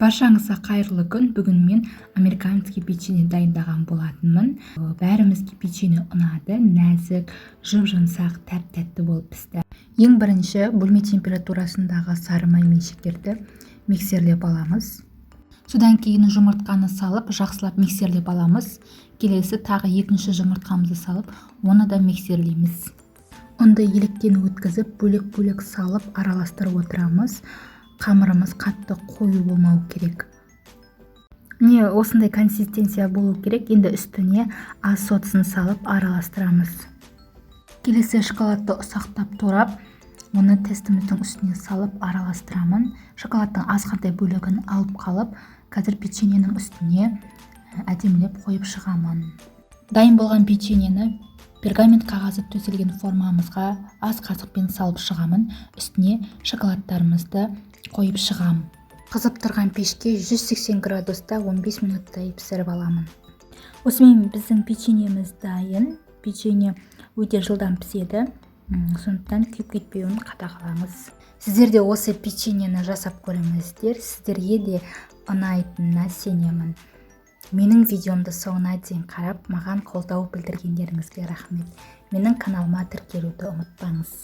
Баршаңызға қайырлы күн. Бүгін мен американский печенье дайындаған болатынмын. Бәрімізге печенье ұнады, нәзік, жып-жұмсақ, тәп-тәтті болып пісті. Ең бірінші бөлме температурасындағы сары май мен шекерді миксерлеп аламыз. Содан кейін жұмыртқаны салып, жақсылап миксерлеп аламыз. Келесі тағы екінші жұмыртқамызды салып, оны да миксерлейміз. Ұнды електен өткізіп, бөлек-бөлек салып, араластырып отырамыз. Қамырымыз қатты қою болмау керек. Не осындай консистенция болу керек. Енді үстіне аз содасын салып араластырамыз. Келесі шоколадты ұсақтап турап, оны тестіміздің үстіне салып араластырамын. Шоколадтың азғантай бөлігін алып қалып, қазір печеньенің үстіне әдемілеп қойып шығамын. Дайын болған печеньені пергамент қағазы төселген формамызға аз қасықпен салып шығамын. Үстіне шоколадтарымызды қойып шығам. Қызып тұрған пешке 180 градуста 15 минуттай пісіріп аламын. Осымен біздің печеньеміз дайын. Печенье өте жылдам піседі. Сондықтан күйіп кетпеуін қадағалаңыз. Сіздер де осы печеньені жасап көріңіздер. Сіздерге де ұнайтынына сенемін. Менің видеомды соңына дейін қарап, маған қолдау білдіргендеріңізге рахмет. Менің каналыма тіркелуді ұмытпаңыз.